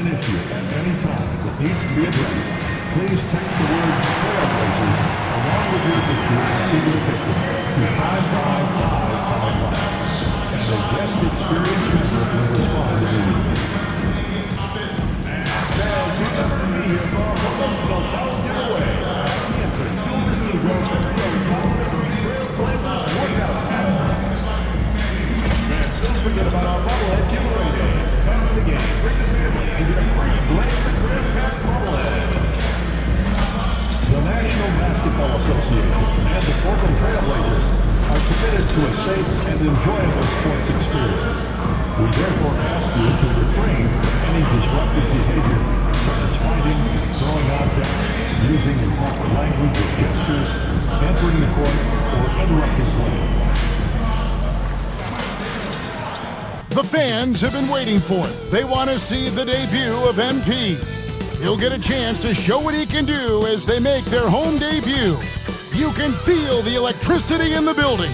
issue at any time that needs to be addressed, please text the word Trailblazers along with your issue and see the ticket to 55555. And the guest experience member will respond immediately. Don't forget about our bobblehead giveaway day. Come to the game, bring the family, and get a free Blaze the Crib Pack bobblehead. The National Basketball Association and the Portland Trailblazers are committed to a safe and enjoyable sports experience. We therefore ask you to refrain from any disruptive behavior, such as fighting, throwing objects, using improper language or gestures, entering the court, or interrupting play. The fans have been waiting for it. They want to see the debut of MP. He'll get a chance to show what he can do as they make their home debut. You can feel the electricity in the building.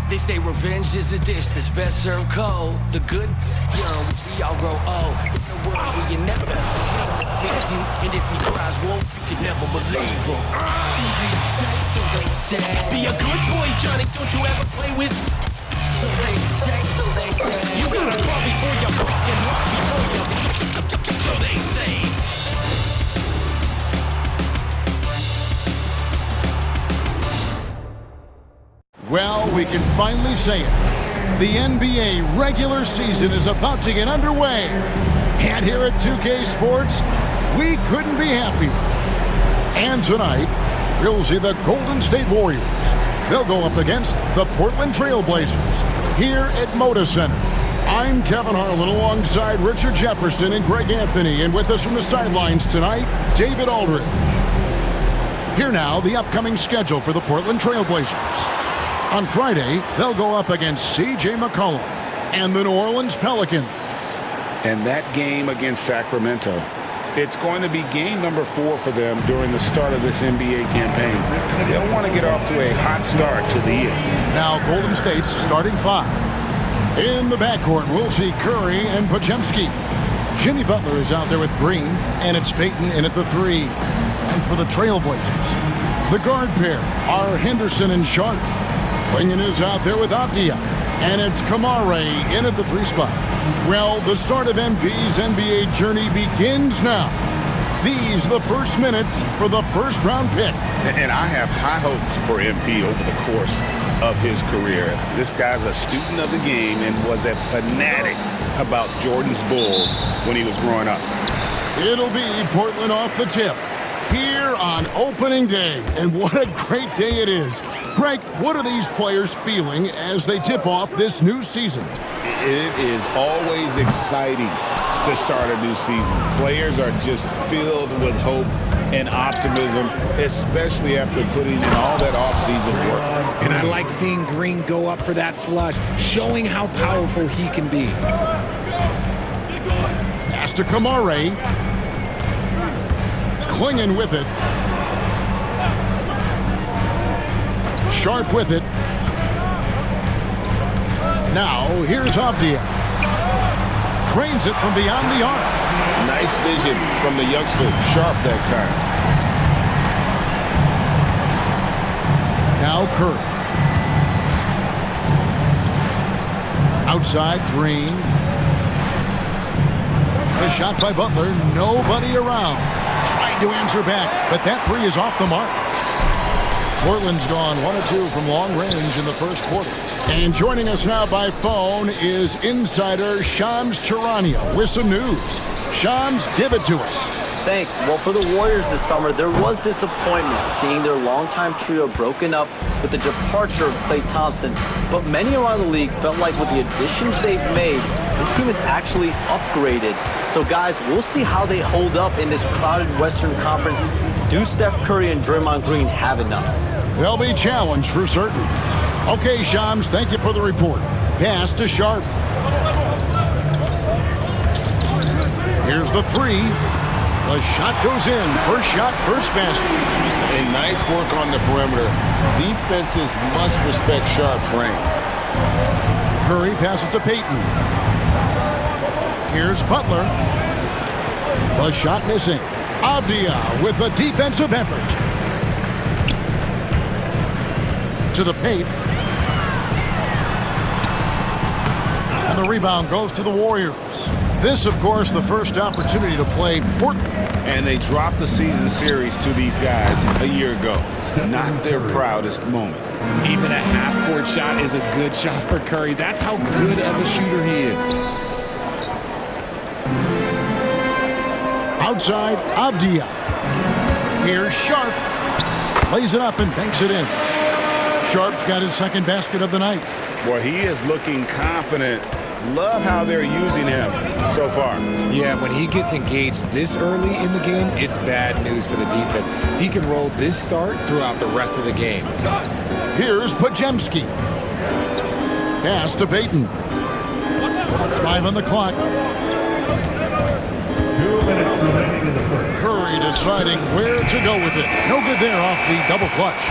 They say revenge is a dish that's best served cold. The good, young, we all grow old. In a world where you never defeat you, and if he cries wolf, you can never believe him. Easy to say, so they say. Be a good boy, Johnny, don't you ever play with. So they say, so they say. You gotta crawl before you and walk before you. So they say. Well, we can finally say it. The NBA regular season is about to get underway. And here at 2K Sports, we couldn't be happier. And tonight, we'll see the Golden State Warriors. They'll go up against the Portland Trailblazers here at Moda Center. I'm Kevin Harlan alongside Richard Jefferson and Greg Anthony. And with us from the sidelines tonight, David Aldridge. Here now, the upcoming schedule for the Portland Trailblazers. On Friday, they'll go up against C.J. McCollum and the New Orleans Pelicans. And that game against Sacramento, it's going to be game number 4 for them during the start of this NBA campaign. They'll want to get off to a hot start to the year. Now Golden State's starting 5. In the backcourt, we'll see Curry and Podziemski. Jimmy Butler is out there with Green, and it's Payton in at the 3. And for the Trailblazers, the guard pair are Henderson and Sharp. Clingan is out there with Avdia, and it's Kamare in at the 3 spot. Well, the start of MP's NBA journey begins now. These the first minutes for the first-round pick. And I have high hopes for MP over the course of his career. This guy's a student of the game and was a fanatic about Jordan's Bulls when he was growing up. It'll be Portland off the tip here on opening day, and what a great day it is. Greg, what are these players feeling as they tip off this new season? It is always exciting to start a new season. Players are just filled with hope and optimism, especially after putting in all that offseason work. And I like seeing Green go up for that flush, showing how powerful he can be. Pass to Kamare. Clingan with it. Sharp with it. Now, here's Avdia. Trains it from beyond the arc. Nice vision from the youngster. Sharp that time. Now Curry. Outside, Green. The shot by Butler. Nobody around. Tried to answer back, but that 3 is off the mark. Portland's gone 1 of 2 from long range in the first quarter. And joining us now by phone is insider Shams Charania with some news. Shams, give it to us. Thanks. Well, for the Warriors this summer, there was disappointment seeing their longtime trio broken up with the departure of Klay Thompson. But many around the league felt like with the additions they've made, this team is actually upgraded. So, guys, we'll see how they hold up in this crowded Western Conference. Do Steph Curry and Draymond Green have enough? They'll be challenged for certain. Okay, Shams, thank you for the report. Pass to Sharp. Here's the 3. The shot goes in. First shot, first basket. And nice work on the perimeter. Defenses must respect Sharp's range. Curry passes to Payton. Here's Butler. The shot missing. Avdia with a defensive effort. To the paint. And the rebound goes to the Warriors. This, of course, the first opportunity to play Portland. And they dropped the season series to these guys a year ago. Not their proudest moment. Even a half-court shot is a good shot for Curry. That's how good of a shooter he is. Outside, Avdia. Here's Sharp. Lays it up and banks it in. Sharp's got his second basket of the night. Well, he is looking confident. Love how they're using him so far. Yeah, when he gets engaged this early in the game, it's bad news for the defense. He can roll this start throughout the rest of the game. Here's Podziemski. Pass to Payton. 5 on the clock. 2 minutes remaining in the first. Curry deciding where to go with it. No good there off the double clutch.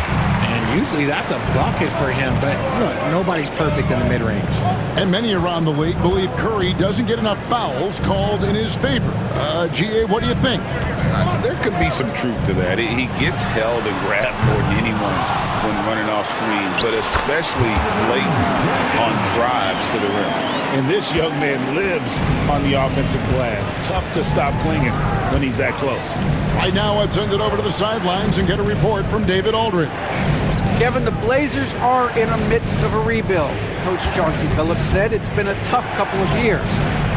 And usually that's a bucket for him, but look, nobody's perfect in the mid-range. And many around the league believe Curry doesn't get enough fouls called in his favor. GA, what do you think? There could be some truth to that. He gets held and grabbed more than anyone when running off screens, but especially late on drives to the rim. And this young man lives on the offensive glass. Tough to stop clinging when he's that close. Right now, let's send it over to the sidelines and get a report from David Aldridge. Kevin, the Blazers are in the midst of a rebuild. Coach Chauncey Billups said it's been a tough couple of years.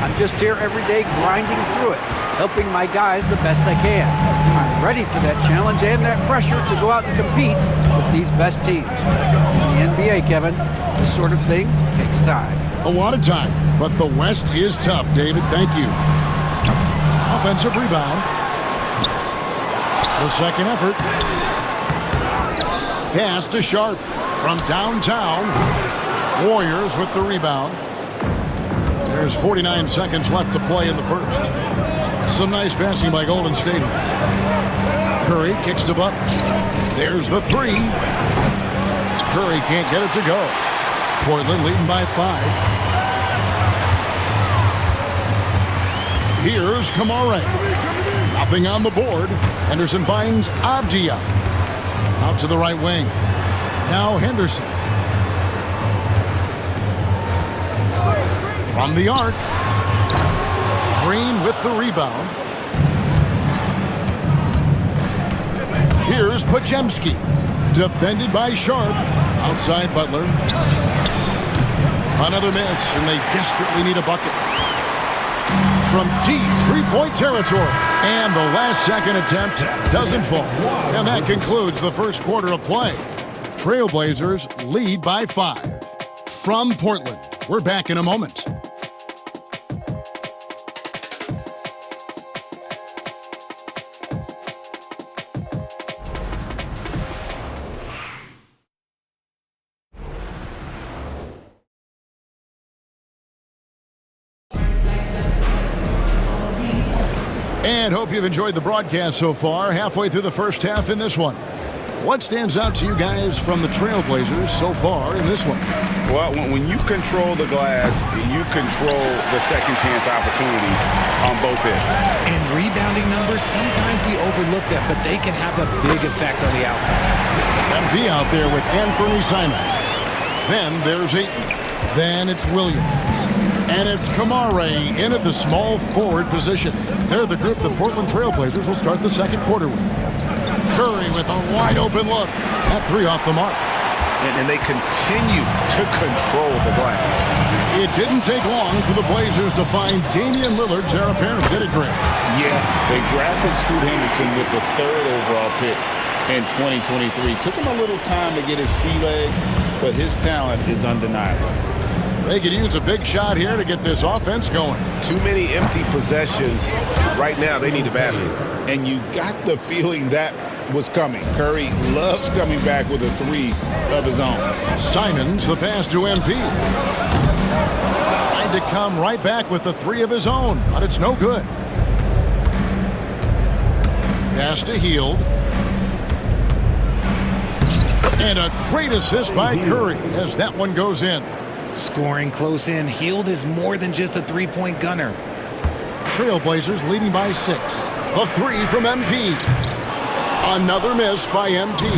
I'm just here every day grinding through it, helping my guys the best I can. I'm ready for that challenge and that pressure to go out and compete with these best teams. In the NBA, Kevin, this sort of thing takes time. A lot of time, but the West is tough, David. Thank you. Offensive rebound. The second effort. Pass to Sharp from downtown. Warriors with the rebound. There's 49 seconds left to play in the first. Some nice passing by Golden State. Curry kicks to Butler. There's the three. Curry can't get it to go. Portland leading by 5. Here's Kamara. Nothing on the board. Henderson finds Avdia. Out to the right wing. Now Henderson. From the arc. Green with the rebound. Here's Podziemski. Defended by Sharp. Outside Butler. Another miss, and they desperately need a bucket. From deep three-point territory. And the last second attempt doesn't fall. And that concludes the first quarter of play. Trailblazers lead by 5. From Portland, we're back in a moment. And hope you've enjoyed the broadcast so far. Halfway through the first half in this one. What stands out to you guys from the Trailblazers so far in this one? Well, when you control the glass, you control the second chance opportunities on both ends. And rebounding numbers, sometimes we overlook that, but they can have a big effect on the outcome. MV out there with Anthony Simons. Then there's Ayton. Then it's Williams. And it's Kamara in at the small forward position. They're the group the Portland Trailblazers will start the second quarter with. Curry with a wide open look. That three off the mark. And they continue to control the glass. It didn't take long for the Blazers to find Damian Lillard's heir apparent, did it, Greg? Yeah, they drafted Scoot Henderson with the 3rd overall pick in 2023. Took him a little time to get his sea legs, but his talent is undeniable. They could use a big shot here to get this offense going. Too many empty possessions. Right now, they need a basket. And you got the feeling that was coming. Curry loves coming back with a 3 of his own. Simons, the pass to MP. Tried to come right back with the 3 of his own, but it's no good. Pass to Hield. And a great assist by Curry as that one goes in. Scoring close in. Hield is more than just a three-point gunner. Trailblazers leading by 6. A 3 from MP. Another miss by MP.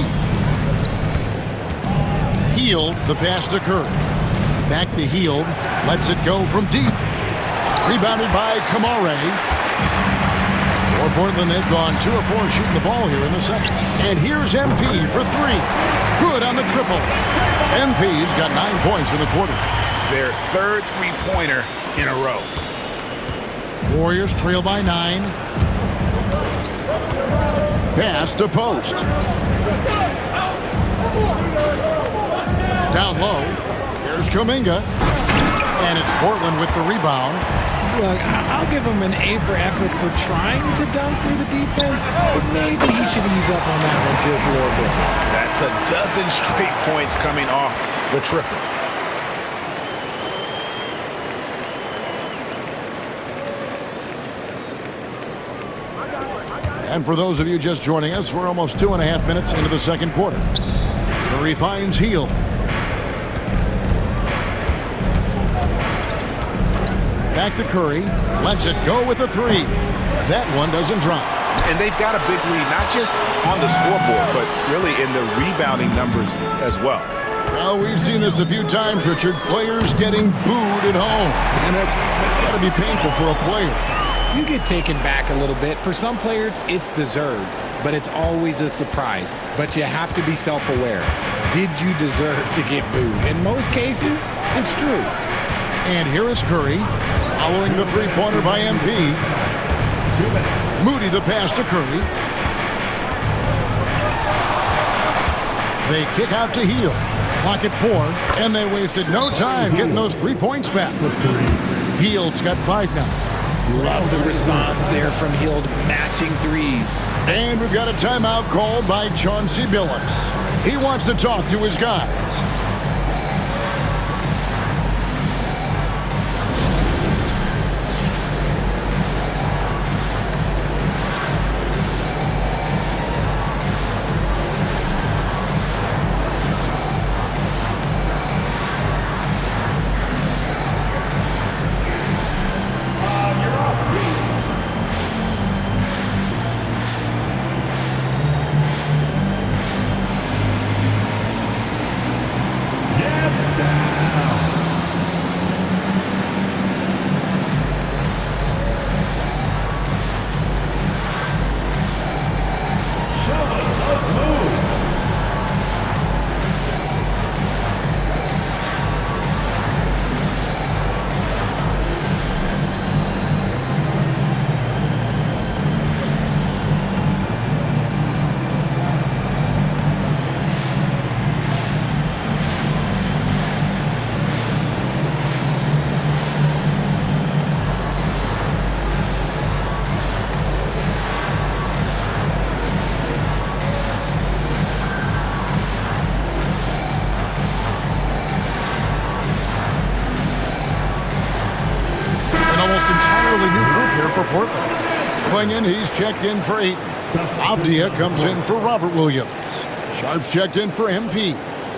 Hield, the pass to Curry. Back to Hield. Lets it go from deep. Rebounded by Kamare. For Portland, they've gone 2 of 4 shooting the ball here in the second. And here's MP for 3. Good on the triple. MP's got 9 points in the quarter. Their third three-pointer in a row. Warriors trail by 9. Pass to Post. Down low. Here's Kuminga. And it's Portland with the rebound. Look, I'll give him an A for effort for trying to dunk through the defense, but maybe he should ease up on that one just a little bit. That's a dozen straight points coming off the triple. And for those of you just joining us, we're almost 2.5 minutes into the second quarter. Curry finds Hield. Back to Curry. Lets it go with a 3. That one doesn't drop. And they've got a big lead, not just on the scoreboard, but really in the rebounding numbers as well. Well, we've seen this a few times, Richard. Players getting booed at home. And that's got to be painful for a player. You get taken back a little bit. For some players, it's deserved, but it's always a surprise. But you have to be self-aware. Did you deserve to get booed? In most cases, it's true. And here is Curry, following the three-pointer by MP. Moody the pass to Curry. They kick out to Hield. Clock at 4, and they wasted no time getting those 3 points back. Hield's got 5 now. Love the response there from Hield, matching threes. And we've got a timeout called by Chauncey Billups. He wants to talk to his guys. For Portland. Klingon, he's checked in for Ayton. Avdia comes in for Robert Williams. Sharp's checked in for MP.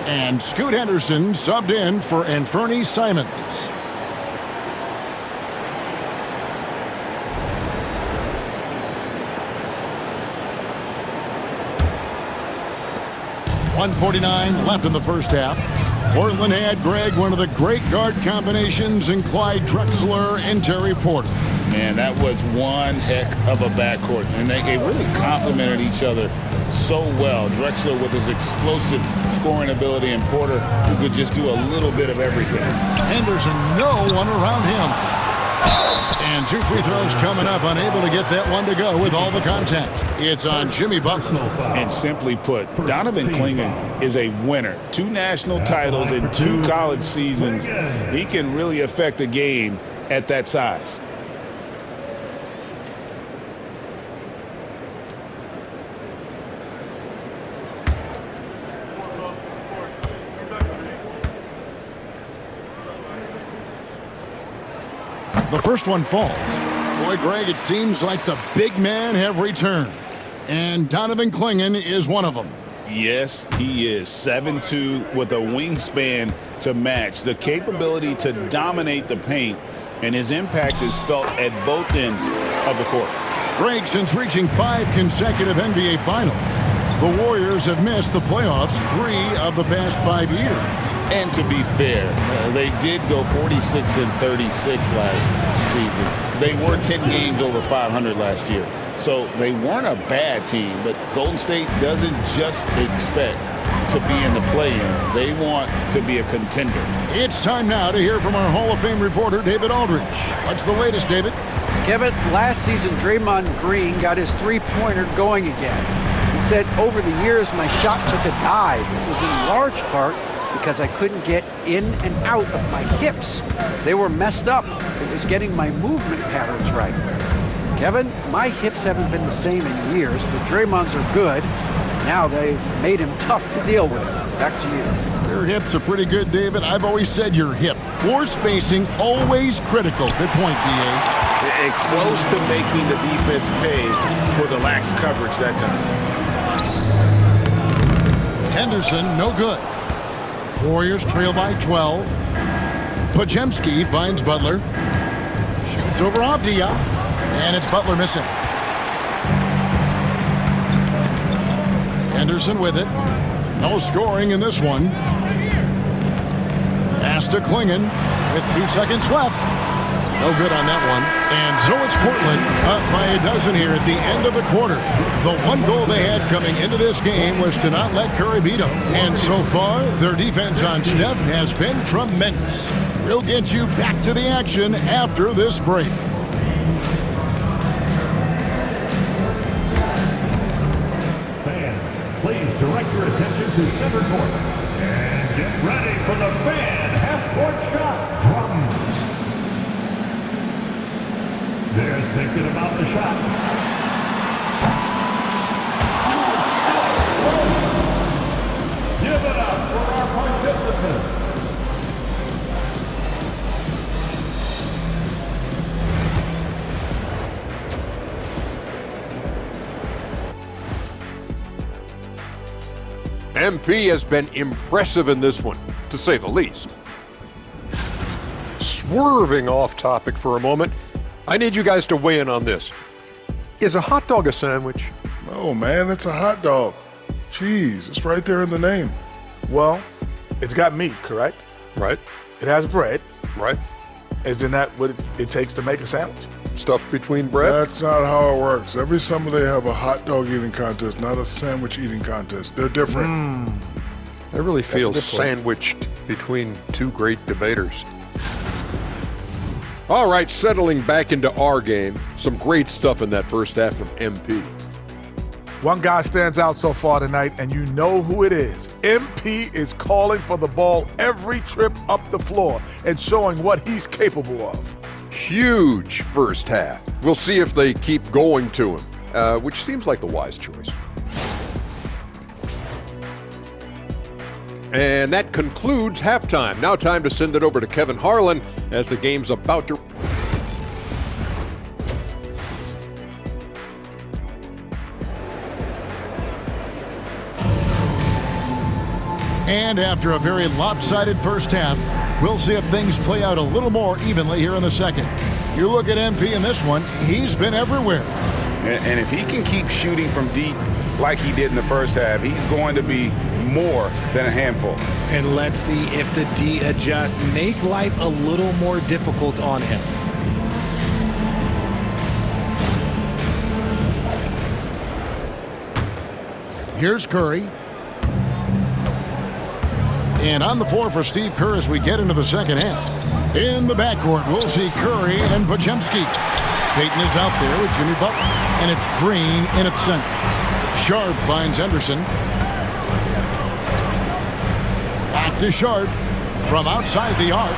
And Scoot Henderson subbed in for Anfernee Simons. .149 left in the first half. Portland had, Greg, one of the great guard combinations in Clyde Drexler and Terry Porter. Man, that was one heck of a backcourt, and they really complemented each other so well. Drexler with his explosive scoring ability, and Porter who could just do a little bit of everything. Henderson, no one around him. And 2 free throws coming up, unable to get that one to go with all the contact. It's on Jimmy Butler. And simply put, Donovan Klingon is a winner. 2 national titles in 2 college seasons. He can really affect a game at that size. The first one falls. Boy, Greg, it seems like the big men have returned. and Donovan Clingan is one of them. Yes, he is 7'2" with a wingspan to match, the capability to dominate the paint, and his impact is felt at both ends of the court. Greg, since reaching 5 consecutive NBA Finals, the Warriors have missed the playoffs 3 of the past 5 years. And to be fair, they did go 46-36 last season. They were 10 games over 500 last year. So they weren't a bad team, but Golden State doesn't just expect to be in the play-in. They want to be a contender. It's time now to hear from our Hall of Fame reporter, David Aldridge. What's the latest, David? Kevin, last season, Draymond Green got his three-pointer going again. He said, over the years, my shot took a dive. It was in large part because I couldn't get in and out of my hips. They were messed up. It was getting my movement patterns right. Kevin, my hips haven't been the same in years, but Draymond's are good, and now they've made him tough to deal with. Back to you. Your hips are pretty good, David. I've always said your hip. Floor spacing, always critical. Good point, D.A. And close to making the defense pay for the lax coverage that time. Henderson, no good. Warriors trail by 12. Podziemski finds Butler. Shoots over Avdia. And it's Butler missing. Henderson with it. No scoring in this one. Pass to Clingan with 2 seconds left. No good on that one. And so it's Portland up by a dozen here at the end of the quarter. The one goal they had coming into this game was to not let Curry beat them. And so far, their defense on Steph has been tremendous. We'll get you back to the action after this break. Please direct your attention to center court. And get ready for the fan half-court shot. Drums. They're thinking about the shot. Give it up for our participants. MP has been impressive in this one, to say the least. Swerving off topic for a moment, I need you guys to weigh in on this. Is a hot dog a sandwich? Oh man, it's a hot dog. Cheese, it's right there in the name. Well, it's got meat, correct? Right. It has bread. Right. Isn't that what it takes to make a sandwich? Stuff between bread? That's not how it works. Every summer they have a hot dog eating contest, not a sandwich eating contest. They're different. I really feel a good point. sandwiched between two great debaters. All right, settling back into our game. Some great stuff in that first half from MP. One guy stands out so far tonight, and you know who it is. MP is calling for the ball every trip up the floor and showing what he's capable of. Huge first half. We'll see if they keep going to him, which seems like the wise choice. And that concludes halftime. Now time to send it over to Kevin Harlan as the game's about to... And after a very lopsided first half, we'll see if things play out a little more evenly here in the second. You look at MP in this one, he's been everywhere. And if he can keep shooting from deep like he did in the first half, he's going to be more than a handful. And let's see if the D adjusts, make life a little more difficult on him. Here's Curry. And on the floor for Steve Kerr as we get into the second half. In the backcourt, we'll see Curry and Podziemski. Payton is out there with Jimmy Butler. And it's Green in at center. Sharp finds Henderson. Back to Sharp from outside the arc.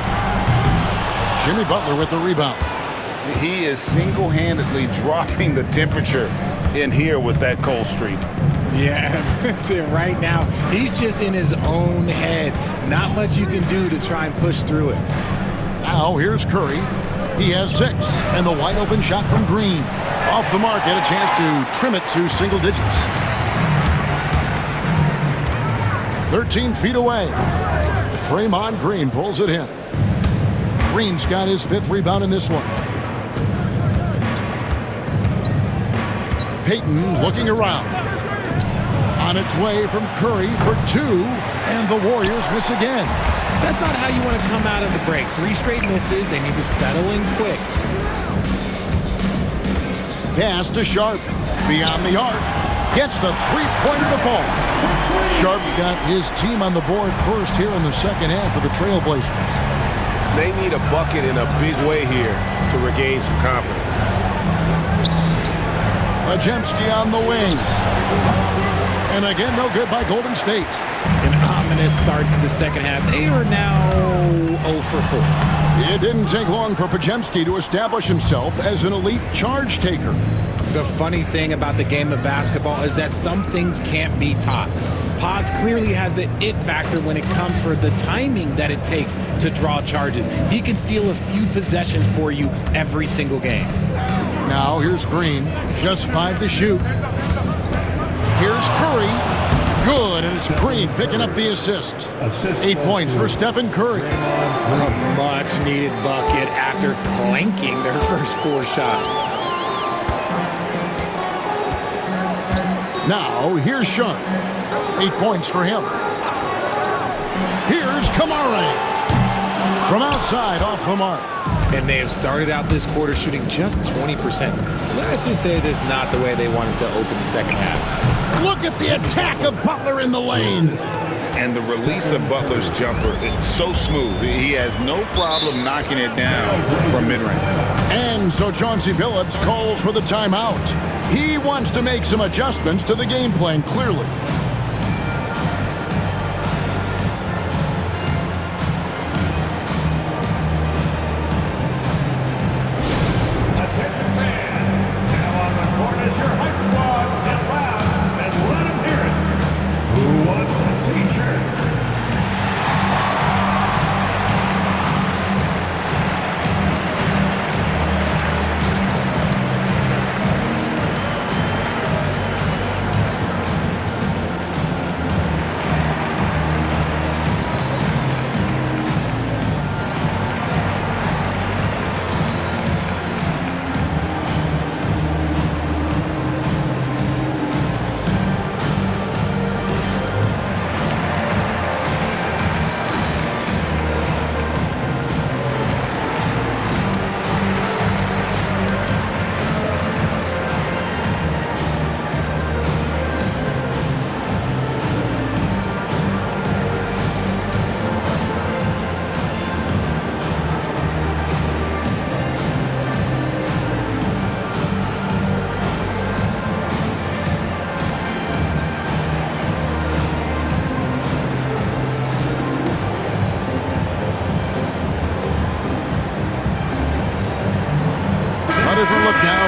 Jimmy Butler with the rebound. He is single-handedly dropping the temperature in here with that cold streak. Yeah, right now, he's just in his own head. Not much you can do to try and push through it. Now here's Curry. He has 6, and the wide open shot from Green. Off the mark, had a chance to trim it to single digits. 13 feet away. Draymond Green pulls it in. Green's got his 5th rebound in this one. Payton looking around. On its way from Curry for 2, and the Warriors miss again. That's not how you want to come out of the break. 3 straight misses. They need to settle in quick. Pass to Sharp. Beyond the arc. Gets the 3-pointer to fall. Sharp's got his team on the board first here in the second half of the Trailblazers. They need a bucket in a big way here to regain some confidence. Podziemski on the wing. And again, no good by Golden State. An ominous start to the second half. They are now 0 for 4. It didn't take long for Podziemski to establish himself as an elite charge taker. The funny thing about the game of basketball is that some things can't be taught. Pods clearly has the it factor when it comes for the timing that it takes to draw charges. He can steal a few possessions for you every single game. Now here's Green, just 5 to shoot. Here's Curry. Good, and it's Green picking up the assist. 8 points for Stephen Curry. A much-needed bucket after clanking their first 4 shots. Now, here's Sean. 8 points for him. Here's Kamara. From outside, off the mark. And they have started out this quarter shooting just 20%. Let's just say this is not the way they wanted to open the second half. Look at the attack of Butler in the lane. And the release of Butler's jumper, it's so smooth. He has no problem knocking it down from mid-range. And so Chauncey Billups calls for the timeout. He wants to make some adjustments to the game plan, clearly.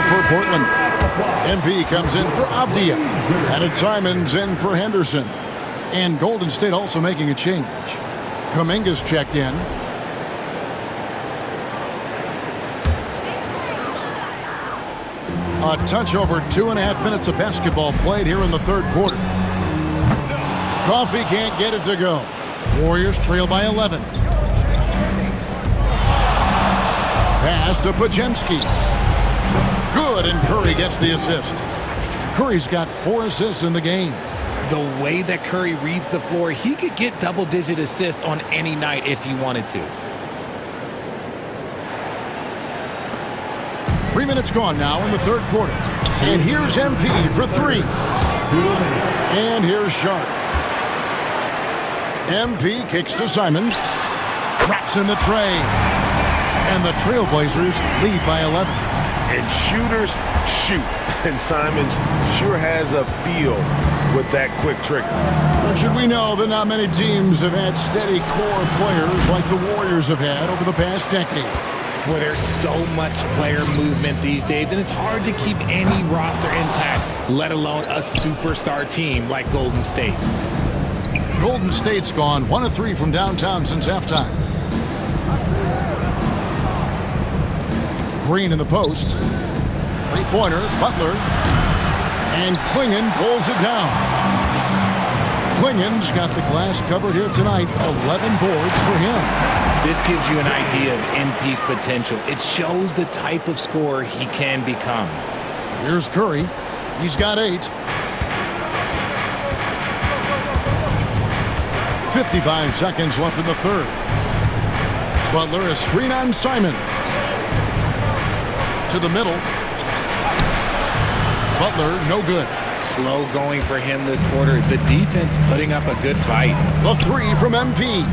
For Portland. MP comes in for Avdia. And it's Simons in for Henderson. And Golden State also making a change. Kuminga's checked in. A touch over 2.5 minutes of basketball played here in the third quarter. Coffee can't get it to go. Warriors trail by 11. Pass to Podziemski. Good, and Curry gets the assist. Curry's got 4 assists in the game. The way that Curry reads the floor, he could get double-digit assists on any night if he wanted to. 3 minutes gone now in the third quarter. And here's MP for 3. And here's Sharp. MP kicks to Simons. Traps in the tray. And the Trailblazers lead by 11. And shooters shoot. And Simons sure has a feel with that quick trigger. Or should we know that not many teams have had steady core players like the Warriors have had over the past decade? Well, there's so much player movement these days, and it's hard to keep any roster intact, let alone a superstar team like Golden State. Golden State's gone 1 of 3 from downtown since halftime. Green in the post. Three-pointer, Butler. And Clingan pulls it down. Clingan's got the glass covered here tonight. 11 boards for him. This gives you an idea of MP's potential. It shows the type of scorer he can become. Here's Curry. He's got 8. 55 seconds left in the third. Butler, a screen on Simon. To the middle. Butler, no good. Slow going for him this quarter. The defense putting up a good fight. The 3 from MP.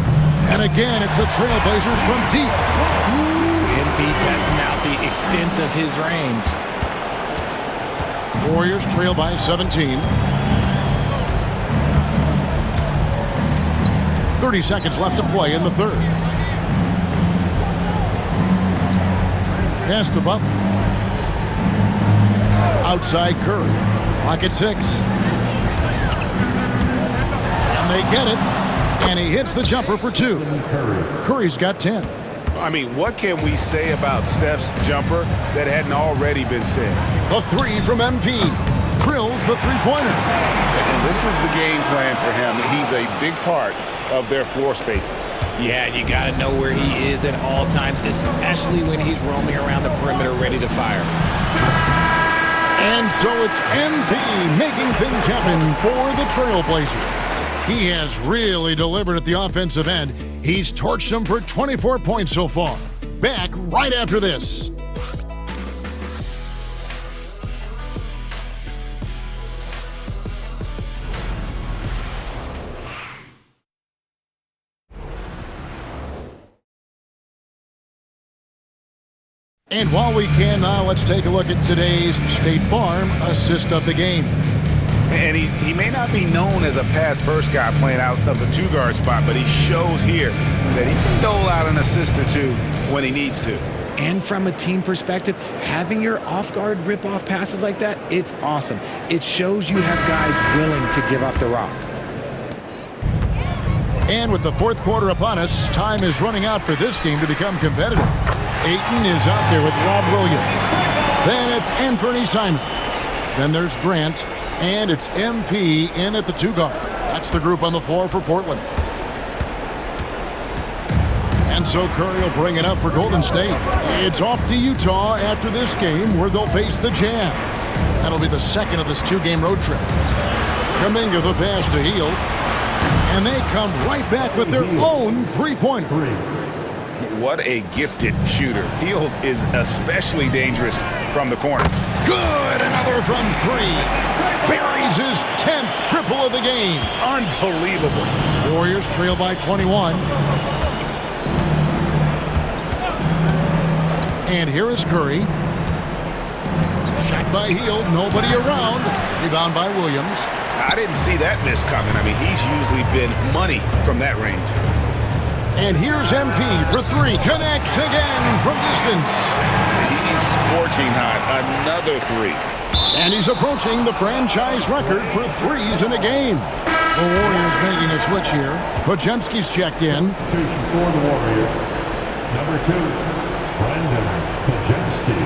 And again, it's the Trailblazers from deep. MP testing out the extent of his range. Warriors trail by 17. 30 seconds left to play in the third. Pass to Butler. Outside Curry. Clock at 6. And they get it. And he hits the jumper for 2. Curry's got 10. I mean, what can we say about Steph's jumper that hadn't already been said? The 3 from MP. Drills the three-pointer. And this is the game plan for him. He's a big part of their floor spacing. Yeah, you got to know where he is at all times, especially when he's roaming around the perimeter ready to fire. And so it's MP making things happen for the Trailblazers. He has really delivered at the offensive end. He's torched them for 24 points so far. Back right after this. And while we can now, let's take a look at today's State Farm assist of the game. And he may not be known as a pass-first guy playing out of the two-guard spot, but he shows here that he can dole out an assist or two when he needs to. And from a team perspective, having your off-guard rip-off passes like that, it's awesome. It shows you have guys willing to give up the rock. And with the fourth quarter upon us, time is running out for this game to become competitive. Ayton is out there with Rob Williams. Then it's Anthony Simon. Then there's Grant. And it's MP in at the 2-guard. That's the group on the floor for Portland. And so Curry will bring it up for Golden State. It's off to Utah after this game where they'll face the Jazz. That'll be the second of this 2-game road trip. Kuminga the pass to Hield. And they come right back with their own three-pointer. What a gifted shooter. Hield is especially dangerous from the corner. Good, another from 3. Buries his 10th triple of the game. Unbelievable. Warriors trail by 21. And here is Curry. Shot by Hield, nobody around. Rebound by Williams. I didn't see that miss coming. I mean, he's usually been money from that range. And here's MP for 3. Connects again from distance. He's scorching hot. Another 3. And he's approaching the franchise record for threes in a game. The Warriors making a switch here. Podziemski's checked in. Substitution for the Warriors. Number 2, Brandon Podziemski.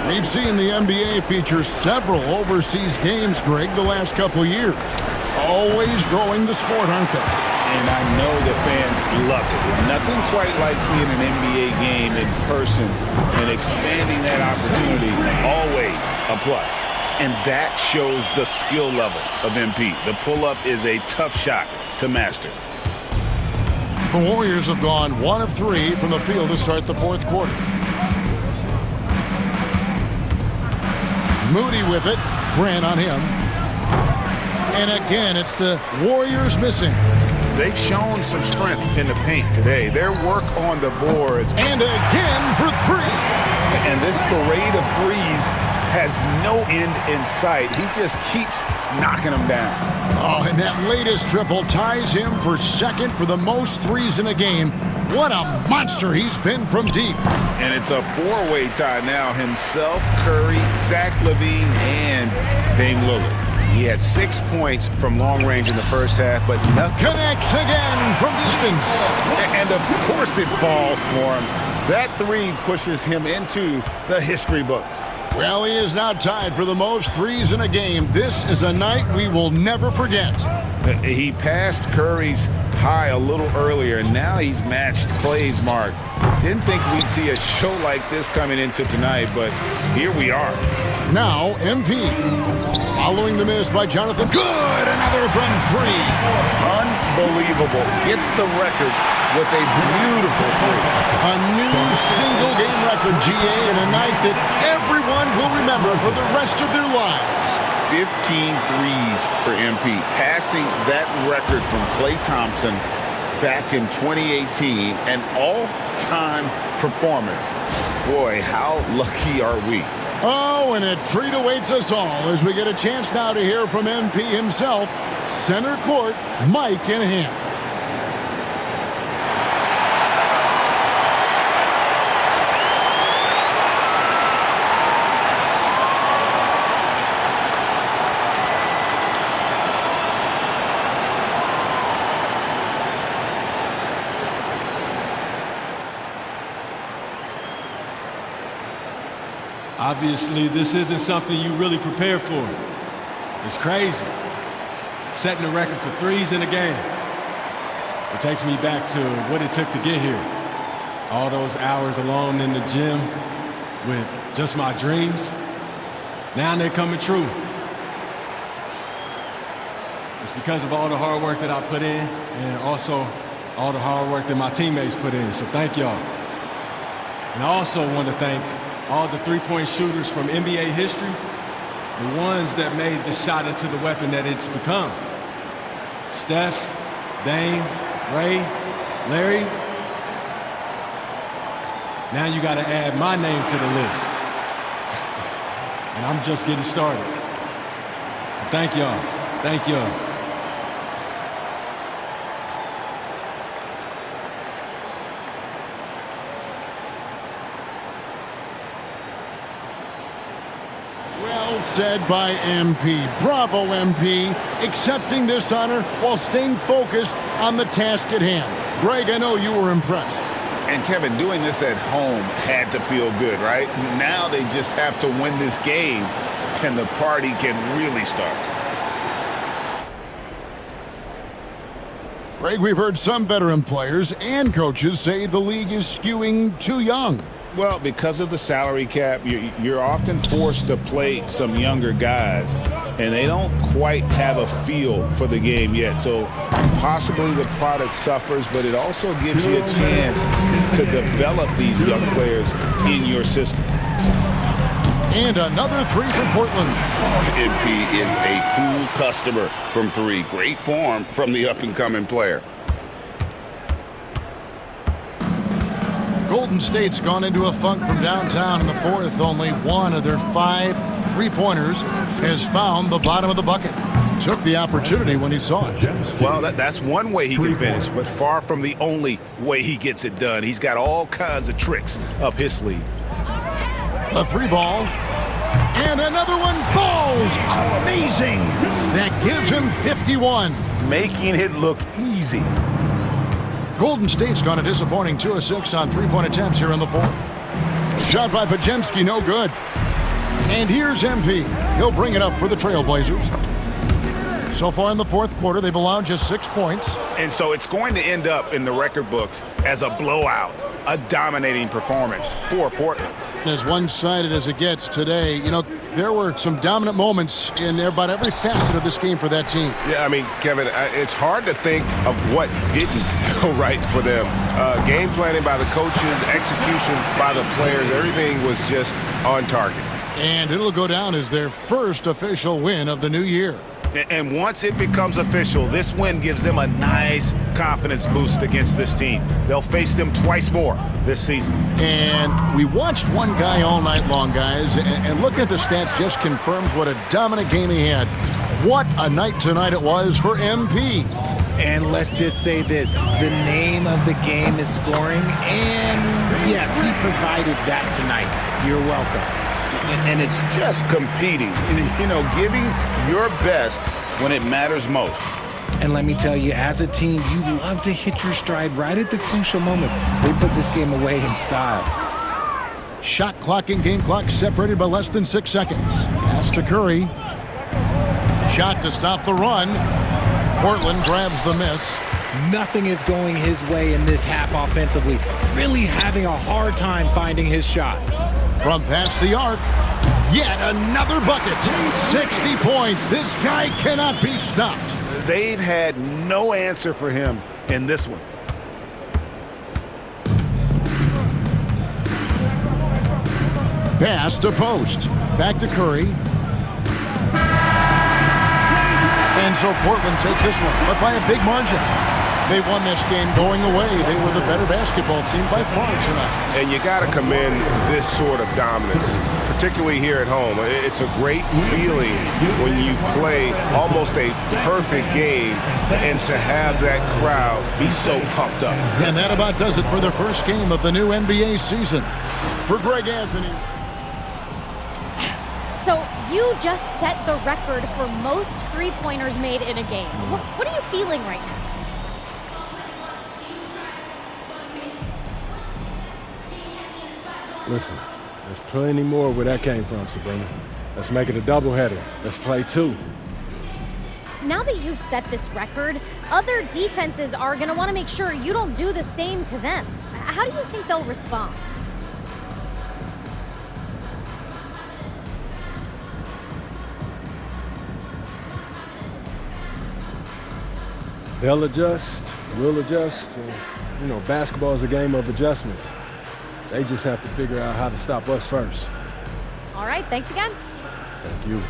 We've seen the NBA feature several overseas games, Greg, the last couple years. Always growing the sport, aren't they? And I know the fans love it. Nothing quite like seeing an NBA game in person and expanding that opportunity, always a plus. And that shows the skill level of MP. The pull-up is a tough shot to master. The Warriors have gone 1 of 3 from the field to start the fourth quarter. Moody with it. Grant on him. And again, it's the Warriors missing. They've shown some strength in the paint today. Their work on the boards. And again for 3. And this parade of threes has no end in sight. He just keeps knocking them down. Oh, and that latest triple ties him for second for the most threes in a game. What a monster he's been from deep. And it's a 4-way tie now. Himself, Curry, Zach LaVine, and Dame Lillard. He had 6 points from long range in the first half, but nothing. Connects again from distance. And of course it falls for him. That three pushes him into the history books. Well, he is now tied for the most threes in a game. This is a night we will never forget. He passed Curry's high a little earlier, and now he's matched Clay's mark. Didn't think we'd see a show like this coming into tonight, but here we are. Now, MP. Following the miss by Jonathan. Good! Another from three. Unbelievable. Gets the record with a beautiful three. A new single-game record, GA, in a night that everyone will remember for the rest of their lives. 15 threes for MP, passing that record from Klay Thompson back in 2018, an all-time performance. Boy, how lucky are we? Oh, and a treat awaits us all as we get a chance now to hear from MP himself, center court, Mike in hand. Obviously, this isn't something you really prepare for. It's crazy. Setting a record for threes in a game. It takes me back to what it took to get here. All those hours alone in the gym with just my dreams. Now they're coming true. It's because of all the hard work that I put in and also all the hard work that my teammates put in. So thank y'all. And I also want to thank all the three-point shooters from NBA history, the ones that made the shot into the weapon that it's become. Steph, Dame, Ray, Larry. Now you got to add my name to the list. And I'm just getting started. So thank y'all. Thank y'all. Said by MP. Bravo, MP, accepting this honor while staying focused on the task at hand. Greg, I know you were impressed. And Kevin, doing this at home had to feel good, right? Now they just have to win this game, and the party can really start. Greg, we've heard some veteran players and coaches say the league is skewing too young. Well, because of the salary cap, you're often forced to play some younger guys, and they don't quite have a feel for the game yet. So possibly the product suffers, but it also gives you a chance to develop these young players in your system. And another three from Portland. MP is a cool customer from three. Great form from the up-and-coming player. Golden State's gone into a funk from downtown in the fourth. Only one of their 5 three-pointers has found the bottom of the bucket. Took the opportunity when he saw it. Well, that's one way he can finish, but far from the only way he gets it done. He's got all kinds of tricks up his sleeve. A three ball. And another one falls. Amazing. That gives him 51. Making it look easy. Golden State's gone a disappointing 2 of 6 on three-point attempts here in the fourth. Shot by Podziemski, no good. And here's MP. He'll bring it up for the Trailblazers. So far in the fourth quarter, they've allowed just 6 points. And so it's going to end up in the record books as a blowout, a dominating performance for Portland. As one-sided as it gets today, you know, there were some dominant moments in about every facet of this game for that team. Yeah, I mean, Kevin, it's hard to think of what didn't go right for them. Game planning by the coaches, execution by the players, everything was just on target. And it'll go down as their first official win of the new year. And once it becomes official, this win gives them a nice confidence boost against this team. They'll face them twice more this season. And we watched one guy all night long, guys, and looking at the stats just confirms what a dominant game he had. What a night tonight it was for MP. And let's just say this, the name of the game is scoring, and yes, he provided that tonight. You're welcome. And it's just competing, you know, giving your best when it matters most. And let me tell you, as a team, you love to hit your stride right at the crucial moments. They put this game away in style. Shot clock and game clock separated by less than 6 seconds. Pass to Curry. Shot to stop the run. Portland grabs the miss. Nothing is going his way in this half offensively. Really having a hard time finding his shot. From past the arc, yet another bucket. 60 points. This guy cannot be stopped. They've had no answer for him in this one. Pass to post. Back to Curry. And so Portland takes this one, but by a big margin. They won this game going away. They were the better basketball team by far tonight. And you got to commend this sort of dominance, particularly here at home. It's a great feeling when you play almost a perfect game and to have that crowd be so pumped up. And that about does it for the first game of the new NBA season. For Greg Anthony. So you just set the record for most three-pointers made in a game. What are you feeling right now? Listen, there's plenty more where that came from, Sabrina. Let's make it a doubleheader. Let's play two. Now that you've set this record, other defenses are going to want to make sure you don't do the same to them. How do you think they'll respond? They'll adjust, we'll adjust. You know, basketball is a game of adjustments. They just have to figure out how to stop us first. All right, thanks again. Thank you.